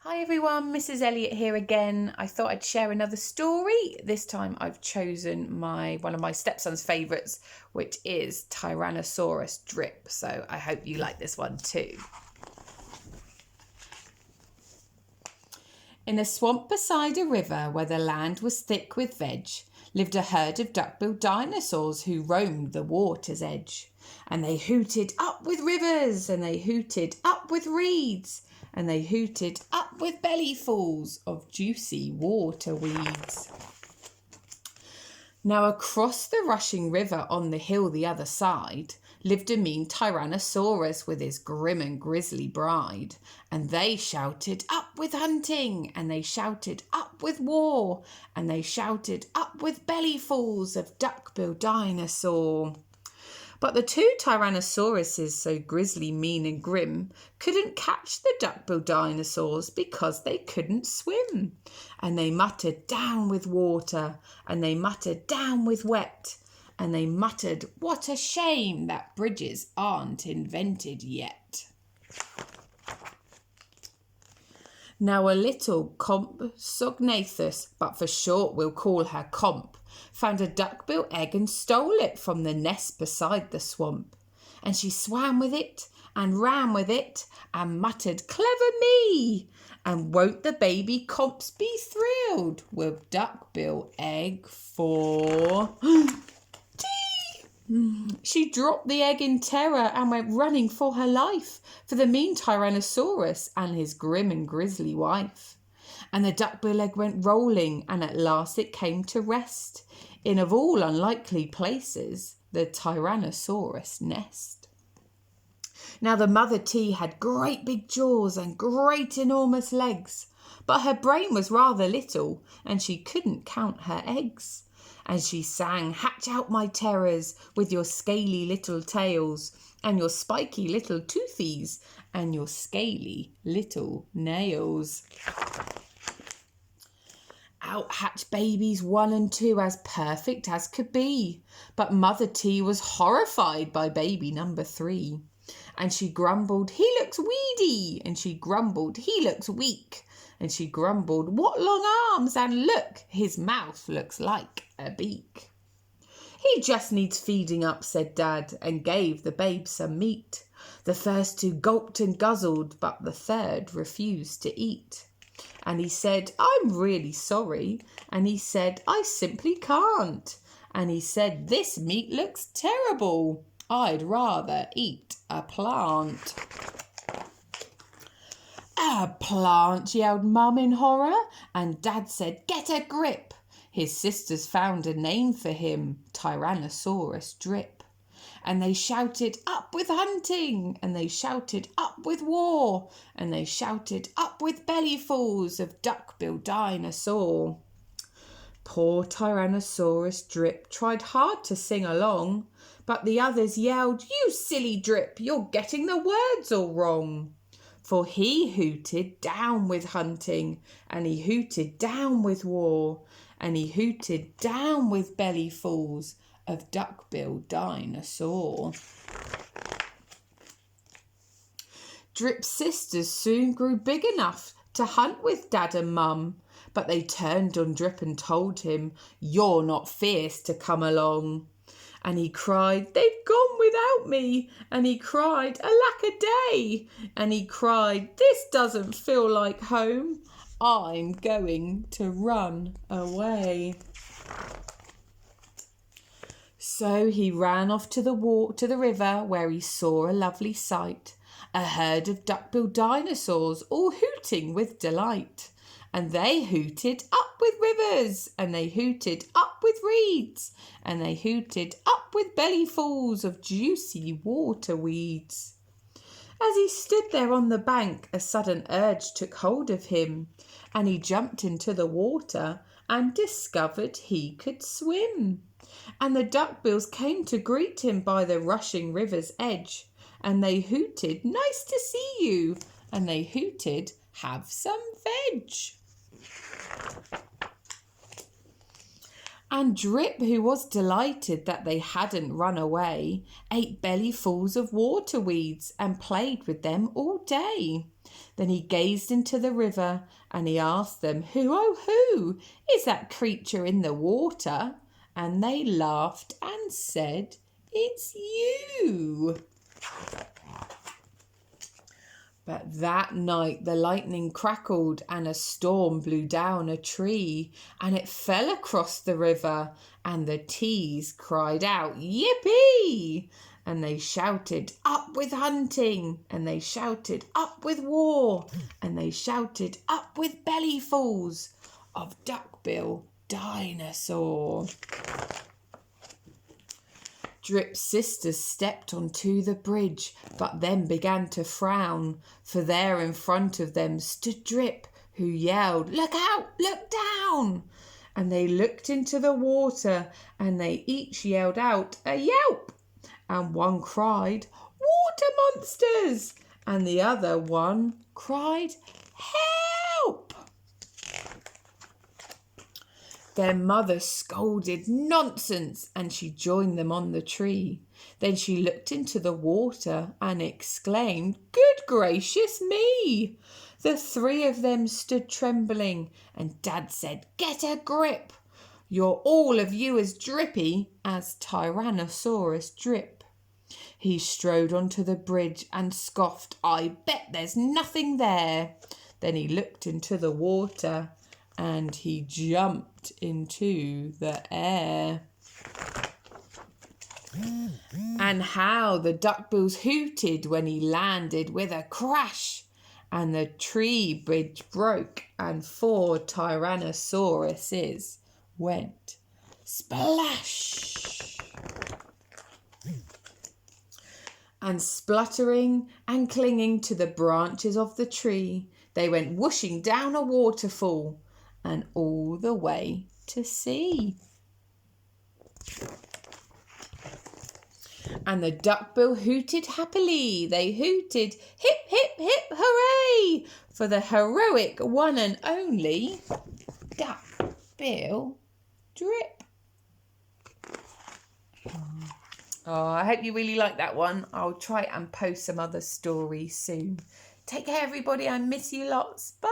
Hi everyone, Mrs. Elliott here again. I thought I'd share another story. This time I've chosen one of my stepson's favourites, which is Tyrannosaurus Drip. So I hope you like this one too. In a swamp beside a river where the land was thick with veg, lived a herd of duck-billed dinosaurs who roamed the water's edge. And they hooted up with rivers, and they hooted up with reeds, and they hooted up with bellyfuls of juicy water weeds. Now across the rushing river on the hill the other side lived a mean Tyrannosaurus with his grim and grisly bride. And they shouted up with hunting, and they shouted up with war, and they shouted up with bellyfuls of duck-billed dinosaur. But the two Tyrannosauruses, so grisly, mean and grim, couldn't catch the duck-billed dinosaurs because they couldn't swim. And they muttered down with water, and they muttered down with wet, and they muttered, what a shame that bridges aren't invented yet. Now a little Compsognathus, but for short we'll call her Comp, found a duck-bill egg and stole it from the nest beside the swamp. And she swam with it and ran with it and muttered, clever me! And won't the baby Comps be thrilled with duck-bill egg for tea? She dropped the egg in terror and went running for her life for the mean Tyrannosaurus and his grim and grisly wife. And the duck-bill egg went rolling, and at last it came to rest in, of all unlikely places, the Tyrannosaurus nest. Now the mother T had great big jaws and great enormous legs, but her brain was rather little, and she couldn't count her eggs. And she sang, hatch out my terrors with your scaly little tails, and your spiky little toothies, and your scaly little nails. Out hatched babies 1 and 2 as perfect as could be, but Mother T was horrified by baby number 3. And she grumbled, he looks weedy, and she grumbled, he looks weak, and she grumbled, what long arms, and look, his mouth looks like a beak. He just needs feeding up, said Dad, and gave the babe some meat. The first 2 gulped and guzzled, but the third refused to eat. And he said, I'm really sorry. And he said, I simply can't. And he said, this meat looks terrible. I'd rather eat a plant. A plant, yelled Mum in horror. And Dad said, get a grip. His sisters found a name for him, Tyrannosaurus Drip. And they shouted up with hunting, and they shouted up with war, and they shouted up with bellyfuls of duck-billed dinosaur. Poor Tyrannosaurus Drip tried hard to sing along, but the others yelled, you silly Drip, you're getting the words all wrong. For he hooted down with hunting, and he hooted down with war, and he hooted down with bellyfuls of duck-billed dinosaur. Drip's sisters soon grew big enough to hunt with Dad and Mum, but they turned on Drip and told him, you're not fierce to come along. And he cried, they've gone without me. And he cried, alack-a-day. And he cried, this doesn't feel like home. I'm going to run away. So he ran off to the river, where he saw a lovely sight, a herd of duck-billed dinosaurs all hooting with delight. And they hooted up with rivers, and they hooted up with reeds, and they hooted up with bellyfuls of juicy water weeds. As he stood there on the bank, a sudden urge took hold of him, and he jumped into the water and discovered he could swim. And the duckbills came to greet him by the rushing river's edge, and they hooted, nice to see you, and they hooted, have some veg. And Drip, who was delighted that they hadn't run away, ate bellyfuls of water weeds and played with them all day. Then he gazed into the river and he asked them, "Who, oh who, is that creature in the water?" And they laughed and said, "It's you." But that night the lightning crackled and a storm blew down a tree and it fell across the river and the teas cried out, "Yippee!" And they shouted, "Up with hunting!" And they shouted, "Up with war!" And they shouted, "Up with bellyfuls of duckbill dinosaur." Drip's sisters stepped onto the bridge, but then began to frown, for there in front of them stood Drip, who yelled, "Look out! Look down!" And they looked into the water, and they each yelled out a yelp. And one cried, "Water monsters!" And the other one cried, "Help!" Their mother scolded nonsense and she joined them on the tree. Then she looked into the water and exclaimed, "Good gracious me!" The three of them stood trembling and Dad said, "Get a grip. You're all of you as drippy as Tyrannosaurus Drip." He strode onto the bridge and scoffed, "I bet there's nothing there." Then he looked into the water and he jumped into the air. And how the duckbills hooted when he landed with a crash, and the tree bridge broke and 4 Tyrannosauruses went splash. And spluttering and clinging to the branches of the tree, they went whooshing down a waterfall and all the way to sea. And the duckbill hooted happily. They hooted, "Hip, hip, hip, hooray!" for the heroic one and only Duckbill Drip. Oh, I hope you really like that one. I'll try and post some other stories soon. Take care, everybody. I miss you lots. Bye.